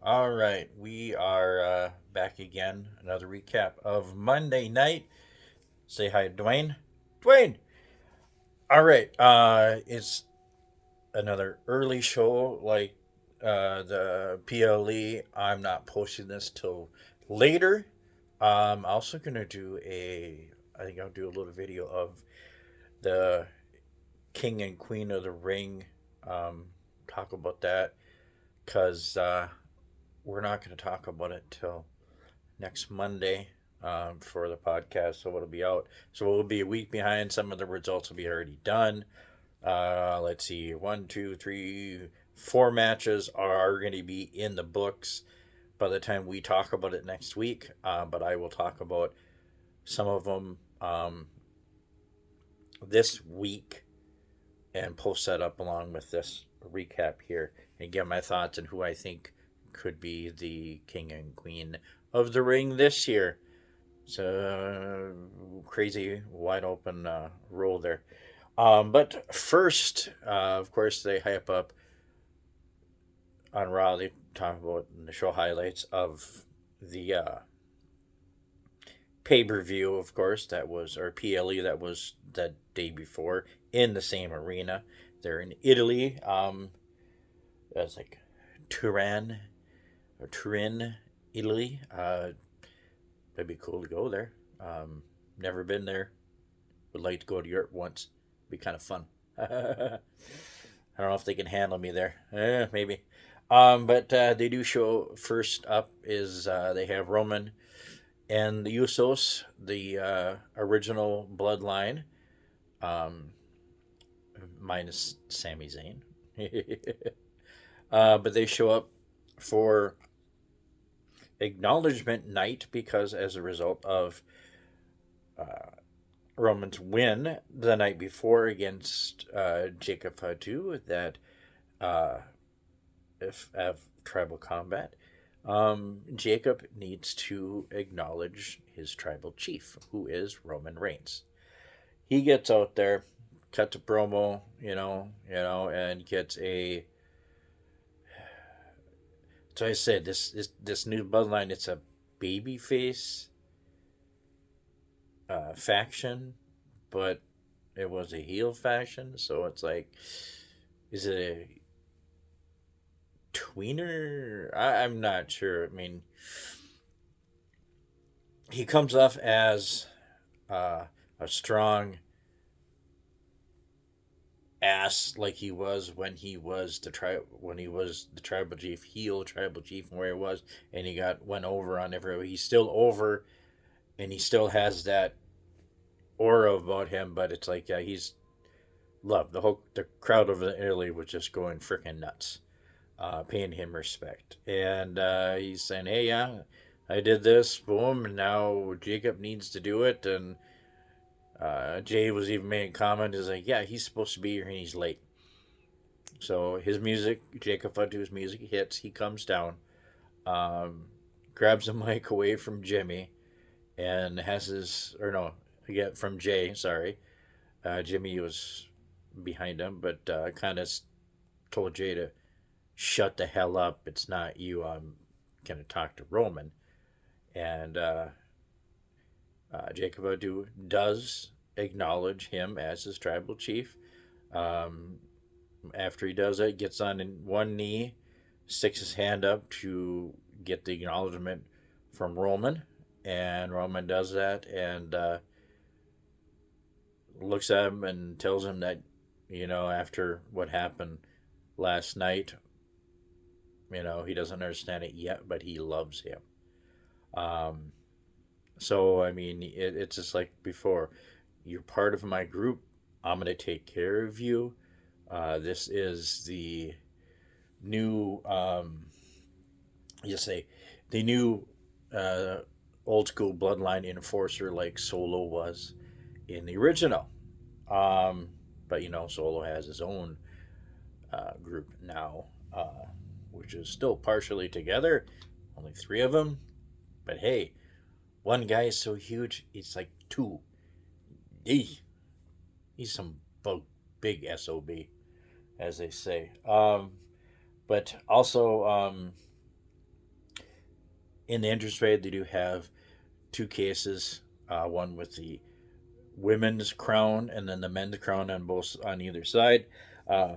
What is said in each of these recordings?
All right, we are back again. Another recap of Monday night. Say hi to Dwayne. Dwayne. All right, it's another early show like the PLE. I'm not posting this till later. I'm also gonna do a. I think I'll do a little video of the King and Queen of the Ring. Talk about that because we're not going to talk about it till next Monday for the podcast, so it'll be out. So we'll be a week behind. Some of the results will be already done. Let's see, one, two, three, four matches are going to be in the books by the time we talk about it next week. But I will talk about some of them this week and post that up along with this recap here and give my thoughts on who I think could be the king and queen of the ring this year. It's a crazy, wide open role there. But first, of course, they hype up on Raw. They talk about the show highlights of the pay per view, of course, that was, or PLE, that was the day before in the same arena. They're in Italy. That's like Turin or Turin, Italy. That'd be cool to go there. Never been there. Would like to go to Europe once. Be kind of fun. I don't know if they can handle me there. Maybe. But they do show first up is they have Roman and the Usos, the original bloodline, um, minus Sami Zayn. But they show up for acknowledgement night because as a result of uh, Roman's win the night before against Jacob Fatu, that uh, if of tribal combat, Jacob needs to acknowledge his tribal chief, who is Roman Reigns. He gets out there, cuts a promo, and gets a. So I said this new bloodline. It's a babyface faction, but it was a heel faction. So it's like, is it a tweener? I'm not sure. I mean, he comes off as a strong ass like he was when he was the tribal chief, heel tribal chief, and where he was, and he went over on everybody. He's still over, and he still has that aura about him. But it's like, yeah, he's loved. The crowd over in Italy was just going freaking nuts, paying him respect, and he's saying, "Hey, yeah, I did this, boom, and now Jacob needs to do it." And Jay was even making a comment, is like, "Yeah, he's supposed to be here and he's late." So his music, Jacob Fatu's music hits. He comes down, um, grabs the mic away from Jimmy, and has his, or no, again from Jay. Sorry, Jimmy was behind him, but kind of told Jay to shut the hell up. It's not you. I'm gonna talk to Roman, and Jacob Fatu does acknowledge him as his tribal chief. Um, After he does it, gets on one knee, sticks his hand up to get the acknowledgement from Roman, and Roman does that and looks at him and tells him that, after what happened last night, he doesn't understand it yet, but he loves him. Um, so I mean, it's just like before. You're part of my group. I'm gonna take care of you. This is the new, you say, the new uh, old school bloodline enforcer like Solo was in the original. Um, but Solo has his own group now, which is still partially together. Only three of them. But hey, one guy is so huge, it's like two. Eee, he's some big SOB, as they say. But also, in the entranceway, they do have two cases, one with the women's crown and then the men's crown on either side. Uh,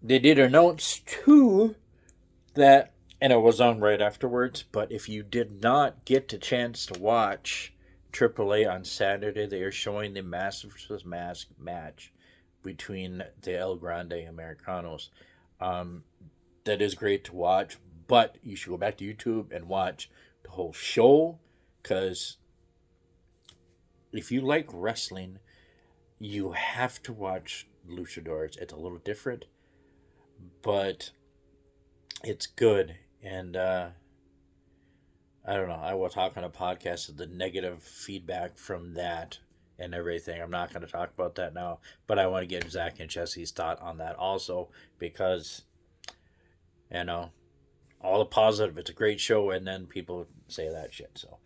they did announce two that, and it was on right afterwards. But if you did not get a chance to watch AAA on Saturday, they are showing the massive mask match between the El Grande Americanos. Um, that is great to watch, but you should go back to YouTube and watch the whole show because if you like wrestling, you have to watch Luchadors. It's a little different, but it's good. And I don't know. I will talk on a podcast of the negative feedback from that and everything. I'm not going to talk about that now, but I want to get Zach and Jesse's thought on that also because, you know, all the positive. It's a great show, and then people say that shit. So,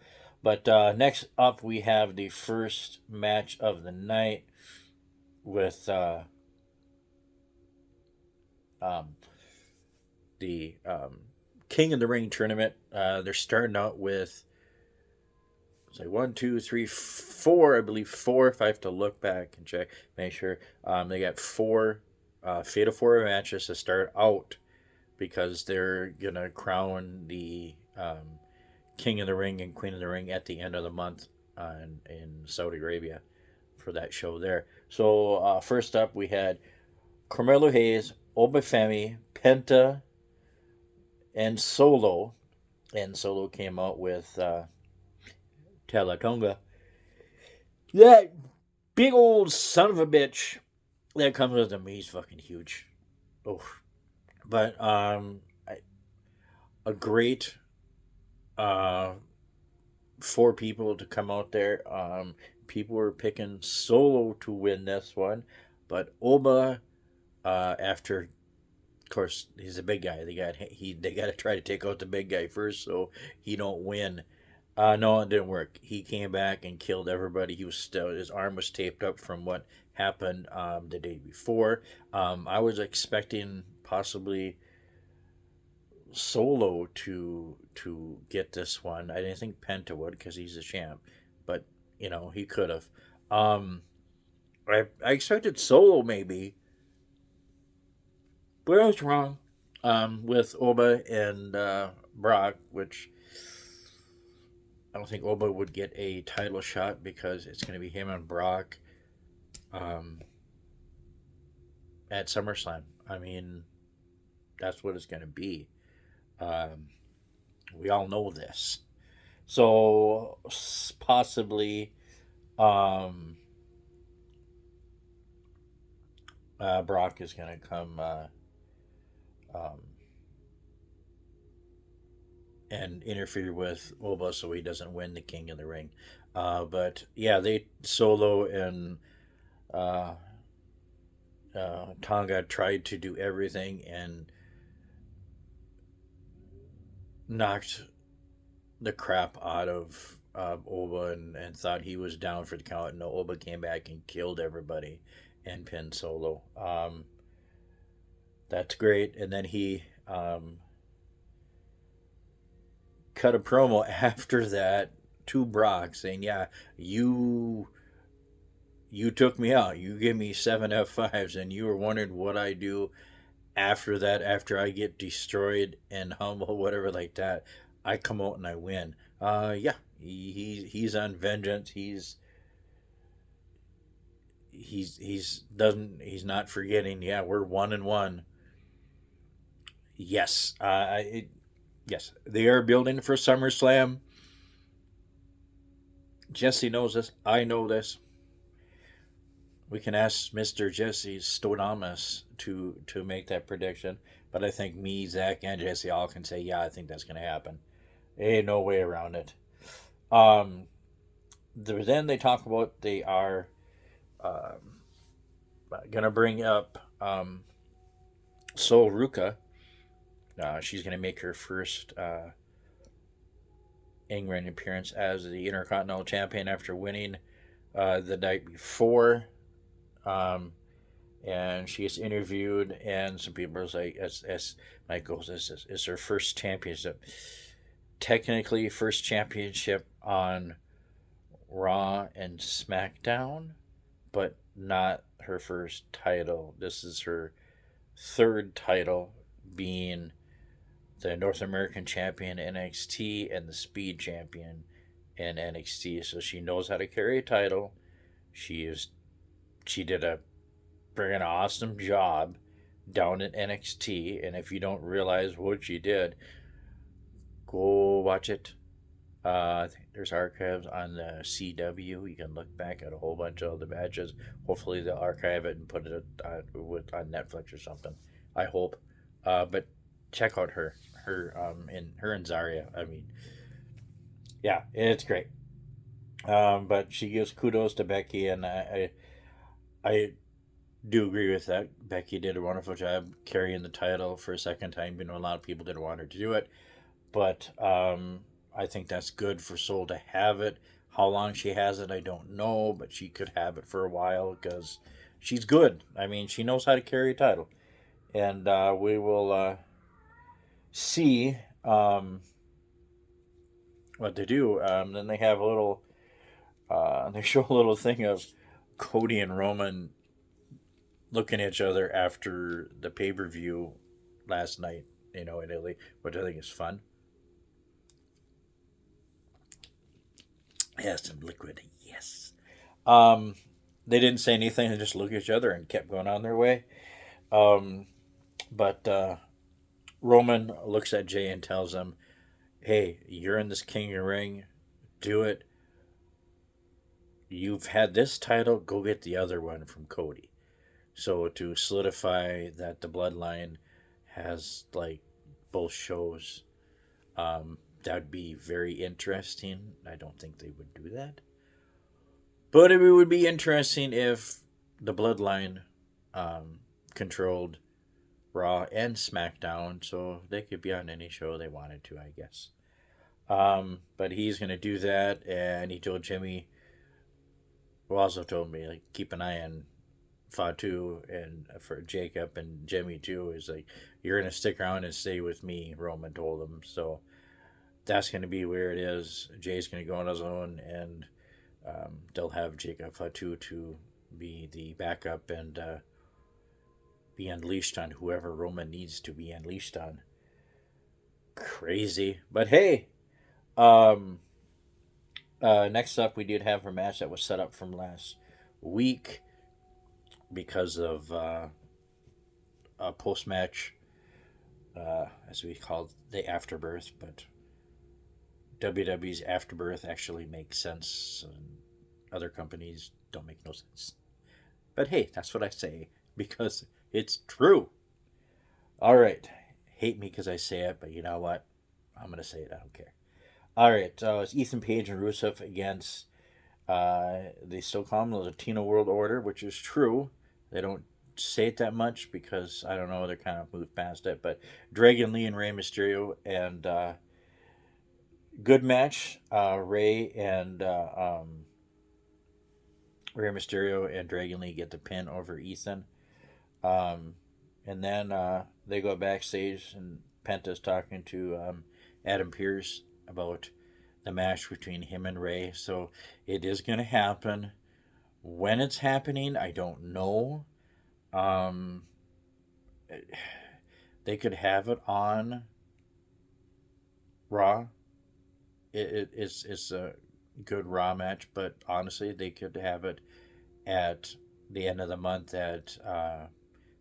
but next up, we have the first match of the night with um, the King of the Ring tournament. They're starting out with it's like one, two, three, four. I believe four. If I have to look back and check, make sure they got four Fatal Four matches to start out because they're gonna crown the King of the Ring and Queen of the Ring at the end of the month in Saudi Arabia for that show there. So first up, we had Carmelo Hayes, Obafemi, Penta, and Solo. And Solo came out with Talatonga. That big old son of a bitch that comes with him, he's fucking huge. Oh, but a great uh, four people to come out there. People were picking Solo to win this one, but Oba, after, of course, he's a big guy. They got to try to take out the big guy first, so he don't win. No, it didn't work. He came back and killed everybody. He was still his arm was taped up from what happened the day before. I was expecting possibly Solo to get this one. I didn't think Penta would because he's a champ, but he could have. Um, I expected Solo maybe, but I was wrong. With Oba and Brock, which I don't think Oba would get a title shot because it's going to be him and Brock um, at SummerSlam. I mean, that's what it's going to be. Um, we all know this. So possibly Brock is going to come um, and interfere with Oba so he doesn't win the King of the Ring. But yeah, they Solo and uh, Tonga tried to do everything and knocked the crap out of Oba and thought he was down for the count. No, Oba came back and killed everybody and pinned Solo. That's great. And then he cut a promo after that to Brock saying, "Yeah, you took me out. You gave me seven F5s, and you were wondering what I do after that, after I get destroyed and humble, whatever like that. I come out and I win." Yeah, he's on vengeance. He's not forgetting. Yeah, we're 1-1. Yes, yes, they are building for SummerSlam. Jesse knows this. I know this. We can ask Mr. Jesse Stodamus to make that prediction, but I think me, Zach, and Jesse all can say, yeah, I think that's going to happen. Ain't no way around it. Then they talk about they are going to bring up Sol Ruka. She's going to make her first in-ring appearance as the Intercontinental Champion after winning the night before. And she gets interviewed, and some people are like, as Mike goes, this is her first championship. technically first championship on Raw and SmackDown, but not her first title. This is her third title, being the North American champion in NXT and the Speed champion in NXT. So she knows how to carry a title. She is she did a friggin' awesome job down in NXT. And if you don't realize what she did, go watch it. I think there's archives on the CW. You can look back at a whole bunch of other matches. Hopefully, they'll archive it and put it on Netflix or something. I hope. But check out her and Zarya. I mean, yeah, it's great. But she gives kudos to Becky, and I do agree with that. Becky did a wonderful job carrying the title for a second time. You know, a lot of people didn't want her to do it, but I think that's good for Soul to have it. How long she has it, I don't know, but she could have it for a while because she's good. I mean, she knows how to carry a title, and we will see what they do. Then they have a little. They show a little thing of Cody and Roman looking at each other after the pay per view last night. You know, in Italy, which I think is fun. Yeah, some liquid. Yes. Um, they didn't say anything. They just looked at each other and kept going on their way. Um, but Roman looks at Jay and tells him, "Hey, you're in this King of Ring. Do it. You've had this title. Go get the other one from Cody." So to solidify that the Bloodline has like both shows, that'd be very interesting. I don't think they would do that, but it would be interesting if the Bloodline um, controlled Raw and SmackDown, so they could be on any show they wanted to, I guess. But he's gonna do that, and he told Jimmy, who also told me, like, keep an eye on Fatu and for Jacob and Jimmy too. Is like, you're gonna stick around and stay with me. Roman told him, so that's gonna be where it is. Jay's gonna go on his own, and they'll have Jacob Fatu to be the backup and be unleashed on whoever Roman needs to be unleashed on. Crazy, but hey. Um, Next up, we did have a match that was set up from last week because of a post match, as we call the afterbirth, but WWE's afterbirth actually makes sense, and other companies don't make no sense. But hey, that's what I say because it's true. All right. Hate me because I say it, but you know what? I'm going to say it. I don't care. All right. It's Ethan Page and Rusev against, they still call them the Latino World Order, which is true. They don't say it that much because, I don't know, they're kind of moved past it. But Dragon Lee and Rey Mysterio, and good match. Rey Mysterio and Dragon Lee get the pin over Ethan. Um, and then they go backstage, and Penta's talking to Adam Pearce about the match between him and Ray. So it is going to happen. When it's happening, I don't know. Um, they could have it on Raw. It's a good Raw match, but honestly, they could have it at the end of the month at I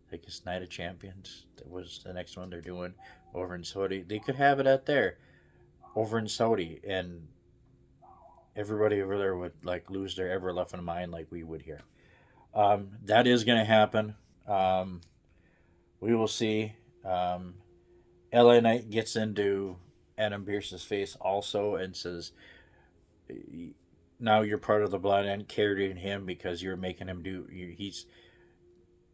think it's Night of Champions. That was the next one they're doing over in Saudi. They could have it at there over in Saudi, and everybody over there would like lose their ever loving mind like we would here. That is going to happen. Um, we will see. LA Knight gets into Adam Pearce's face also and says, "Now you're part of the bloodline, carrying him because you're making him do. He's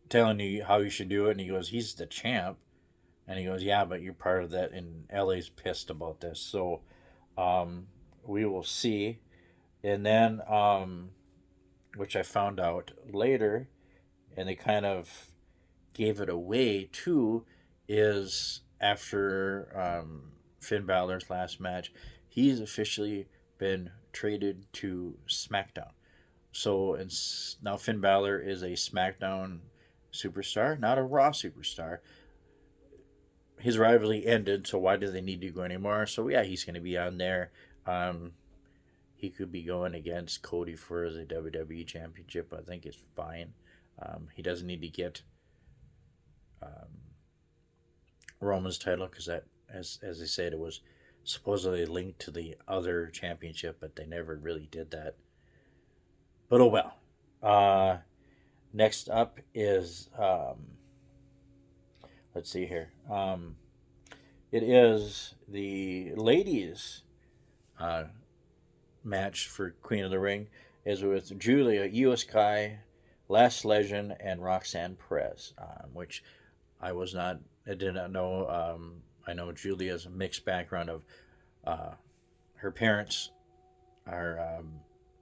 telling you how you should do it." And he goes, "He's the champ." And he goes, "Yeah, but you're part of that." And LA's pissed about this. So um, we will see. And then, which I found out later, and they kind of gave it away too, is after Finn Balor's last match, he's officially been traded to SmackDown. So now Finn Balor is a SmackDown superstar, not a Raw superstar. His rivalry ended, so why do they need to go anymore? So yeah, he's going to be on there. Um, he could be going against Cody for the WWE Championship. I think it's fine. He doesn't need to get um, Roman's title because that, as they said, it was supposedly linked to the other championship, but they never really did that. But oh well. Next up is let's see here. It is the ladies' uh, match for Queen of the Ring is with Julia, Io Sky, Last Legend, and Roxanne Perez, which I did not know. I know Julia's mixed background of uh, her parents are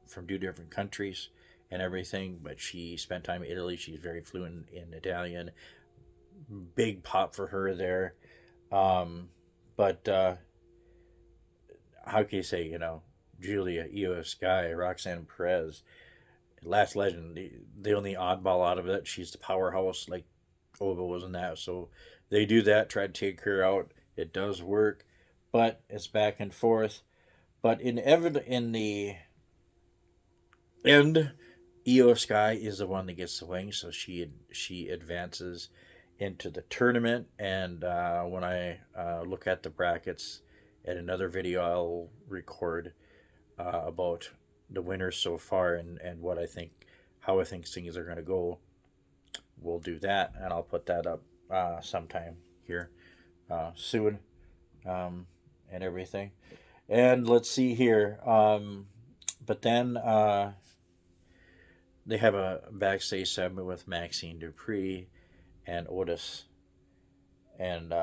from two different countries and everything, but she spent time in Italy. She's very fluent in Italian. Big pop for her there. But how can you say, Julia, Io Sky, Roxanne Perez, Last Legend, the only oddball out of it. She's the powerhouse, like Ova was in that. So they do that, try to take her out. It does work, but it's back and forth. But in the end, Io Sky is the one that gets the wing, so she advances into the tournament. And when I look at the brackets, at another video I'll record about the winners so far and what I think, how I think things are going to go. We'll do that, and I'll put that up sometime here soon, and everything. And let's see here. But then they have a backstage segment with Maxine Dupree and Otis, and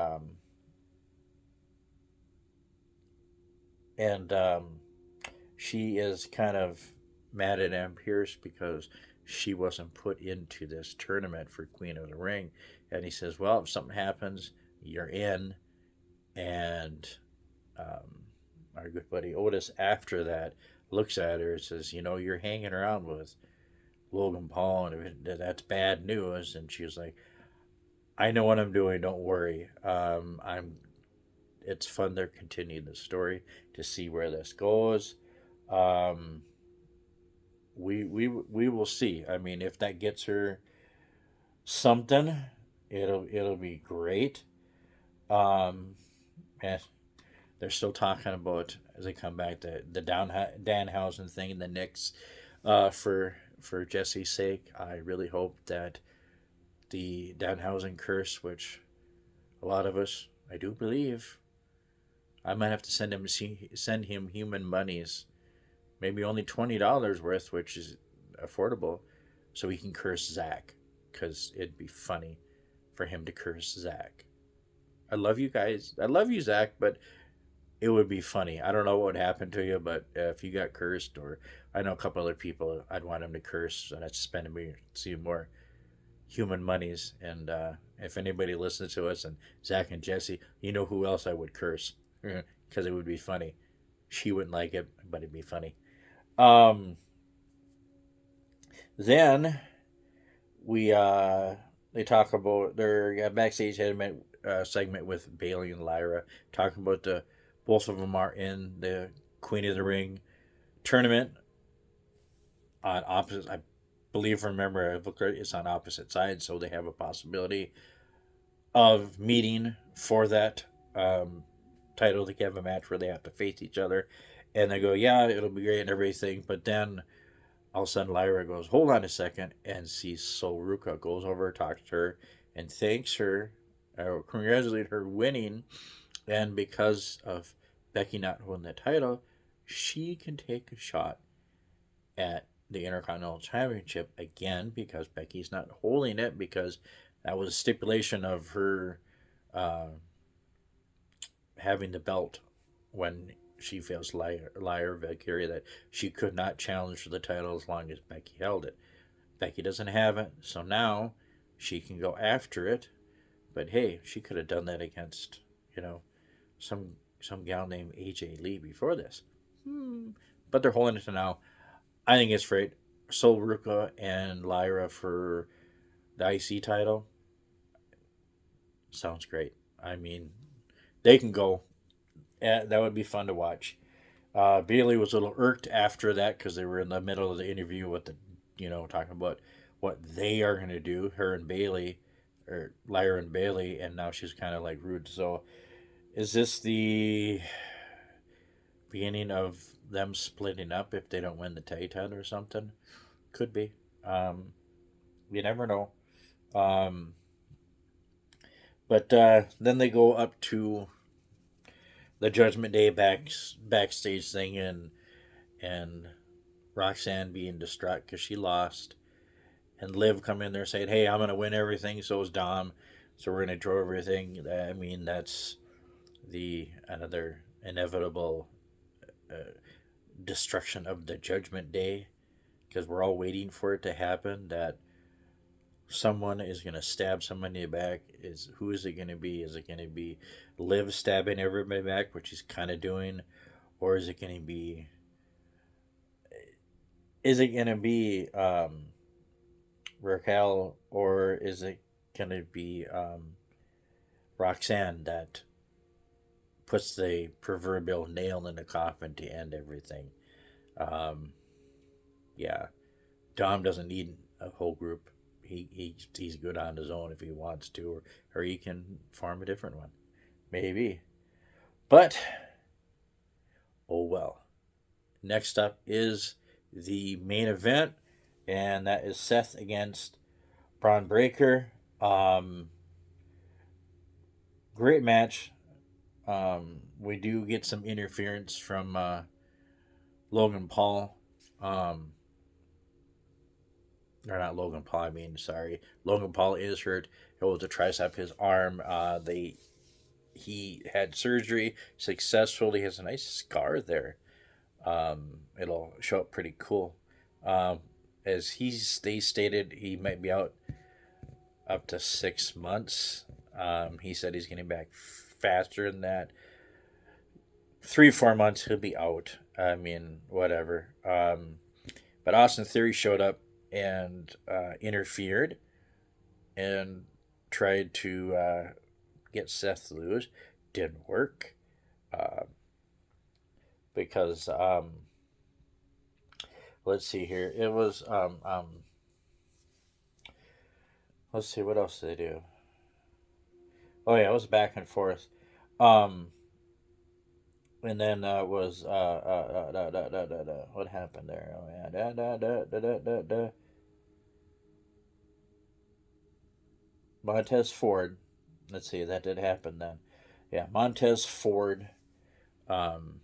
and she is kind of mad at Ann Pierce because she wasn't put into this tournament for Queen of the Ring, and he says, "Well, if something happens, you're in." And um, our good buddy Otis, after that, looks at her and says, "You're hanging around with Logan Paul, and that's bad news." And she was like, "I know what I'm doing. Don't worry. I'm. It's fun to continue the story to see where this goes. Um, we will see. I mean, if that gets her something, it'll be great. Um, and they're still talking about as they come back the Danhausen thing and the Knicks, for Jesse's sake. I really hope that the Danhausen curse, which a lot of us, I do believe, I might have to send him human monies, maybe only $20 worth, which is affordable, so he can curse Zach, because it'd be funny for him to curse Zach. I love you guys. I love you, Zach, but it would be funny. I don't know what would happen to you, but if you got cursed, or I know a couple other people, I'd want them to curse, and I'd spend me see more human monies. And if anybody listens to us, and Zach and Jesse, you know who else I would curse, because it would be funny. She wouldn't like it, but it'd be funny. Um, then we they talk about their backstage segment with Bailey and Lyra, talking about the both of them are in the Queen of the Ring tournament on opposite. I believe, remember, I looked at it's on opposite sides, so they have a possibility of meeting for that title. They have a match where they have to face each other, and they go, "Yeah, it'll be great and everything," but then all of a sudden Lyra goes, "Hold on a second," and sees Soruka, goes over, talks to her, and thanks her, congratulate her winning, and because of Becky not holding the title, she can take a shot at the Intercontinental Championship again because Becky's not holding it, because that was a stipulation of her uh, having the belt when she faced Lyra Valkyria, that she could not challenge for the title as long as Becky held it. Becky doesn't have it, so now she can go after it. But hey, she could have done that against, some some gal named AJ Lee before this. But they're holding it to now. I think it's great. Sol Ruka and Lyra for the IC title sounds great. I mean, they can go. That would be fun to watch. Bailey was a little irked after that because they were in the middle of the interview with talking about what they are going to do, her and Bailey, or Lyra and Bailey, and now she's kind of like rude. So, is this the beginning of them splitting up if they don't win the tag title or something? Could be. Um, you never know. Um, but then they go up to the Judgment Day backstage thing, and Roxanne being distraught because she lost, and Liv come in there saying, "Hey, I'm gonna win everything." So is Dom. So we're gonna draw everything. I mean, that's the another inevitable uh, destruction of the Judgment Day because we're all waiting for it to happen. That someone is gonna stab somebody in the back. Is who is it gonna be? Is it gonna be Liv stabbing everybody back, which he's kind of doing, or is it gonna be? Is it gonna be Raquel, or is it gonna be Roxanne that puts the proverbial nail in the coffin to end everything? Um, yeah, Dom doesn't need a whole group. He's good on his own if he wants to, or he can form a different one, maybe. But oh well. Next up is the main event, and that is Seth against Bron Breakker. Great match. We do get some interference from Logan Paul. Um, or not Logan Paul. I mean, sorry, Logan Paul is hurt. It was a tricep, his arm. He had surgery successfully. He has a nice scar there. It'll show up pretty cool. Um, as they stated, he might be out up to 6 months. He said he's getting back faster than that. 3 4 months he'll be out. I mean, whatever. But Austin Theory showed up and interfered and tried to get Seth to lose. Didn't work uh, because let's see here. It was let's see what else did they do. Oh yeah, it was back and forth. Um, and then was what happened there? Oh yeah, Montez Ford. Let's see, that did happen then. Yeah, Montez Ford um,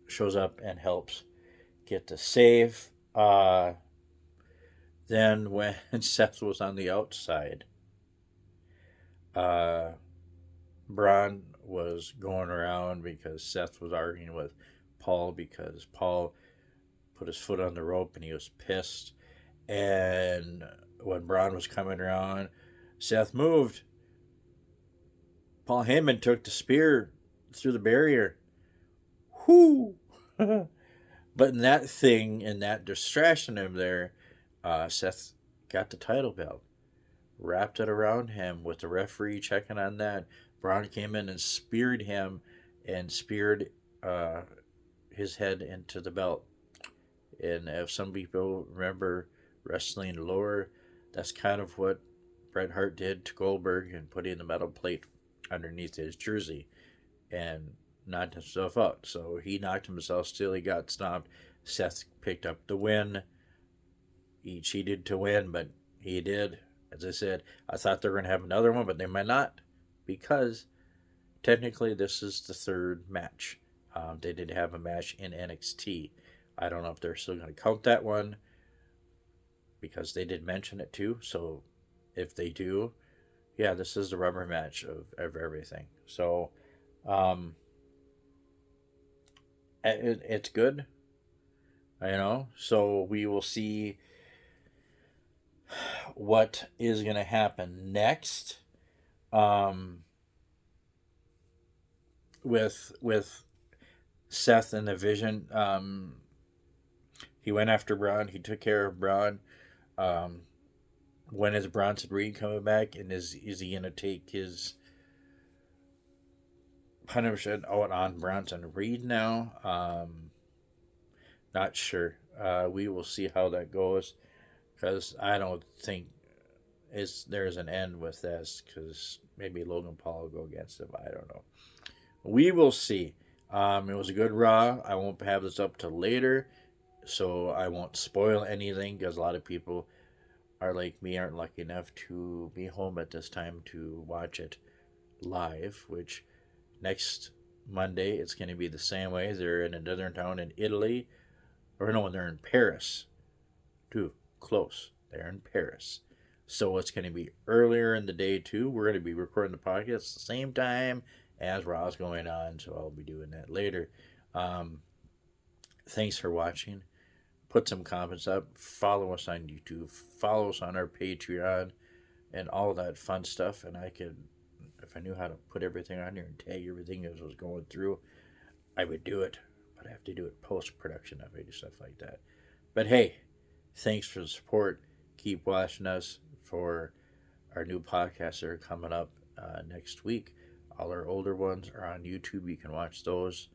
shows up and helps get the save. Then when Seth was on the outside, uh, Bron was going around because Seth was arguing with Paul because Paul put his foot on the rope and he was pissed. And when Bron was coming around, Seth moved. Paul Heyman took the spear through the barrier. Whoo! But in that thing, in that distraction of there, Seth got the title belt, wrapped it around him with the referee checking on that. Braun came in and speared him and speared uh, his head into the belt. And if some people remember wrestling lore, that's kind of what Bret Hart did to Goldberg and putting the metal plate underneath his jersey and knocked himself out. So he knocked himself still. He got stomped. Seth picked up the win. He cheated to win, but he did. As I said, I thought they were going to have another one, but they might not because technically this is the third match. They did have a match in NXT. I don't know if they're still going to count that one because they did mention it too. So if they do, yeah, this is the rubber match of everything. So um, it's good, So we will see what is going to happen next. Um, with Seth and the Vision. He went after Bron. He took care of Bron. Um, when is Bronson Reed coming back, and is he gonna take his punishment out on Bronson Reed now? Not sure. We will see how that goes because I don't think there's an end with this because maybe Logan Paul will go against him. I don't know. We will see. It was a good Raw. I won't have this up till later, so I won't spoil anything because a lot of people are like me, aren't lucky enough to be home at this time to watch it live. Which next Monday it's going to be the same way. They're in another town in Italy, or no, they're in Paris. Too close. They're in Paris. So it's going to be earlier in the day too. We're going to be recording the podcast at the same time as Raw's going on, so I'll be doing that later. Um, Thanks for watching. Put some comments up. Follow us on YouTube. Follow us on our Patreon and all that fun stuff. And I could, if I knew how to put everything on here and tag everything as I was going through, I would do it. But I have to do it post production if I do stuff like that. But hey, thanks for the support. Keep watching us for our new podcasts that are coming up next week. All our older ones are on YouTube. You can watch those.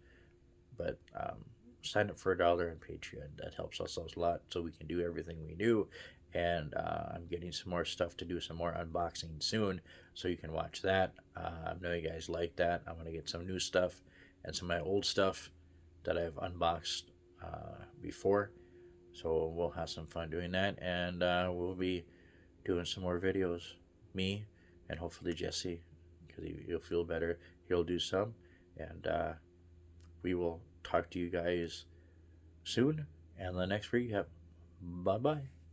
But sign up for $1 on Patreon. That helps us a lot so we can do everything we do. And I'm getting some more stuff to do, some more unboxing soon, so you can watch that. I know you guys like that. I'm going to get some new stuff and some of my old stuff that I've unboxed before. So we'll have some fun doing that. And we'll be doing some more videos. Me and hopefully Jesse, because he'll feel better. He'll do some. And we will talk to you guys soon and the next recap. Bye bye.